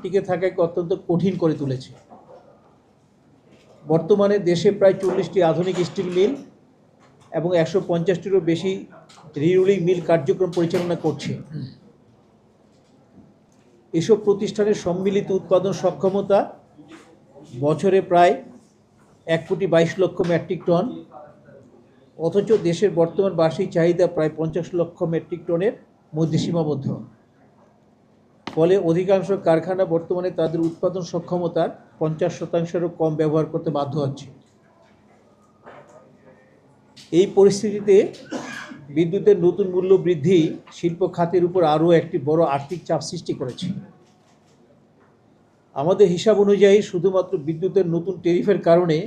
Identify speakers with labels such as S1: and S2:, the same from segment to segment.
S1: টিকে থাকাকে অত্যন্ত কঠিন করে তুলেছে। বর্তমানে দেশে প্রায় 40টি আধুনিক স্টিল মিল এবং 150টিরও বেশি রিরোলিং মিল কার্যক্রম পরিচালনা করছে। এসব প্রতিষ্ঠানের সম্মিলিত উৎপাদন সক্ষমতা বছরে প্রায় 1,22,00,000 মেট্রিক টন, অথচ দেশের বর্তমান বার্ষিক চাহিদা প্রায় 50 লক্ষ মেট্রিক টনের মধ্যে সীমাবদ্ধ। ফলে অধিকাংশ কারখানা বর্তমানে তাদের উৎপাদন সক্ষমতার 50%-এরও কম ব্যবহার করতে বাধ্য হচ্ছে। এই পরিস্থিতিতে বিদ্যুতের নতুন মূল্য বৃদ্ধি শিল্প খাতের উপর আরও একটি বড় আর্থিক চাপ সৃষ্টি করেছে। আমাদের হিসাব অনুযায়ী শুধুমাত্র বিদ্যুতের নতুন ট্যারিফের কারণে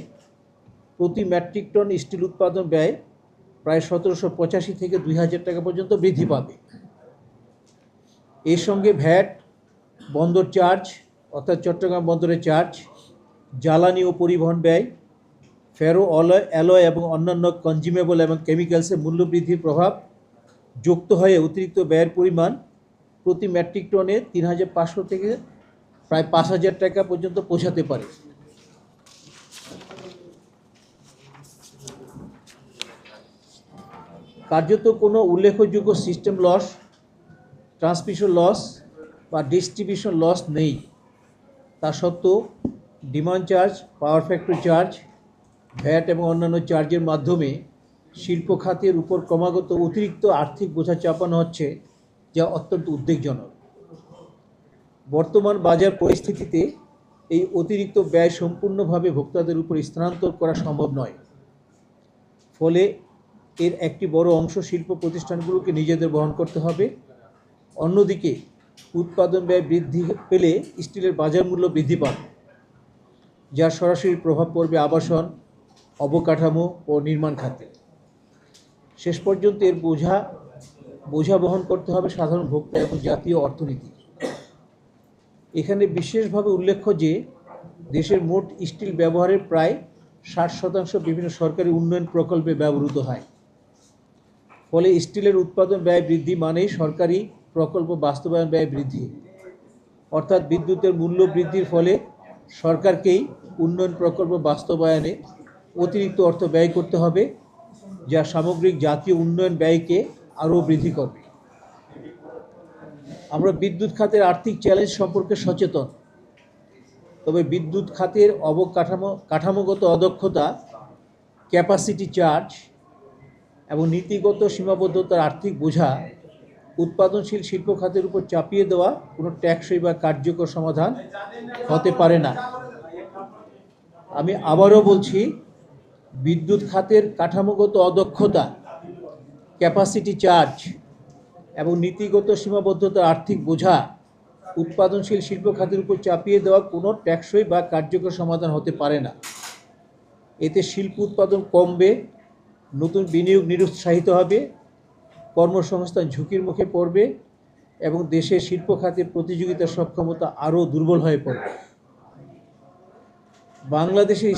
S1: প্রতি মেট্রিক টন স্টিল উৎপাদন ব্যয় প্রায় 1,785 থেকে 2,000 টাকা পর্যন্ত বৃদ্ধি পাবে। এর সঙ্গে ভ্যাট, বন্দর চার্জ অর্থাৎ চট্টগ্রাম বন্দরের চার্জ, জ্বালানি ও পরিবহন ব্যয়, ফেরো অ্যালয় এবং অন্যান্য কনজিউমেবল এবং কেমিক্যালসের মূল্য বৃদ্ধির প্রভাব যুক্ত হয়ে অতিরিক্ত ব্যয়ের পরিমাণ প্রতি মেট্রিক টনে 3,500 থেকে প্রায় 5,000 টাকা পর্যন্ত পৌঁছাতে পারে। কার্যত কোনো উল্লেখযোগ্য সিস্টেম লস, ট্রান্সমিশন লস বা ডিস্ট্রিবিউশন লস নেই। তা সত্ত্বেও demand charge, power factor charge, VAT এবং অন্যান্য চার্জের মাধ্যমে শিল্প খাতের উপর ক্রমাগত অতিরিক্ত আর্থিক বোঝা চাপানো হচ্ছে, যা অত্যন্ত উদ্বেগজনক। বর্তমান বাজার পরিস্থিতিতে এই অতিরিক্ত ব্যয় সম্পূর্ণভাবে ভোক্তাদের উপর স্থানান্তর করা সম্ভব নয়। ফলে এর একটি বড় অংশ শিল্প প্রতিষ্ঠানগুলোকে নিজেদের বহন করতে হবে। অন্যদিকে উৎপাদন ব্যয় বৃদ্ধি পেলে স্টিলের বাজার মূল্য বৃদ্ধি পাবে, যার সরাসরি প্রভাব পড়বে আবাসন, অবকাঠামো ও নির্মাণ খাতে। শেষ পর্যন্ত এর বোঝা বহন করতে হবে সাধারণ ভোক্তা এবং জাতীয় অর্থনীতি। এখানে বিশেষভাবে উল্লেখ্য যে দেশের মোট স্টিল ব্যবহারের প্রায় 60% বিভিন্ন সরকারি উন্নয়ন প্রকল্পে ব্যবহৃত হয়। ফলে স্টিলের উৎপাদন ব্যয় বৃদ্ধি মানেই সরকারি প্রকল্প বাস্তবায়ন ব্যয় বৃদ্ধি, অর্থাৎ বিদ্যুতের মূল্য বৃদ্ধির ফলে সরকারকেই উন্নয়ন প্রকল্প বাস্তবায়নে অতিরিক্ত অর্থ ব্যয় করতে হবে, যা সামগ্রিক জাতীয় উন্নয়ন ব্যয়কে আরও বৃদ্ধি করবে। আমরা বিদ্যুৎ খাতের আর্থিক চ্যালেঞ্জ সম্পর্কে সচেতন, তবে বিদ্যুৎ খাতের কাঠামোগত অদক্ষতা, ক্যাপাসিটি চার্জ এবং নীতিগত সীমাবদ্ধতার আর্থিক বোঝা উৎপাদনশীল শিল্প খাতের উপর চাপিয়ে দেওয়া কোনো টেকসই বা কার্যকর সমাধান হতে পারে না। আমি আবারও বলছি, বিদ্যুৎ খাতের কাঠামোগত অদক্ষতা, ক্যাপাসিটি চার্জ এবং নীতিগত সীমাবদ্ধতার আর্থিক বোঝা উৎপাদনশীল শিল্প খাতের উপর চাপিয়ে দেওয়া কোনো টেকসই বা কার্যকর সমাধান হতে পারে না। এতে শিল্প উৎপাদন কমবে, নতুন বিনিয়োগ নিরুৎসাহিত হবে, কর্মসংস্থান ঝুঁকির মুখে পড়বে এবং দেশের শিল্প খাতের প্রতিযোগিতা সক্ষমতা আরও দুর্বল হয়ে পড়বে। বাংলাদেশের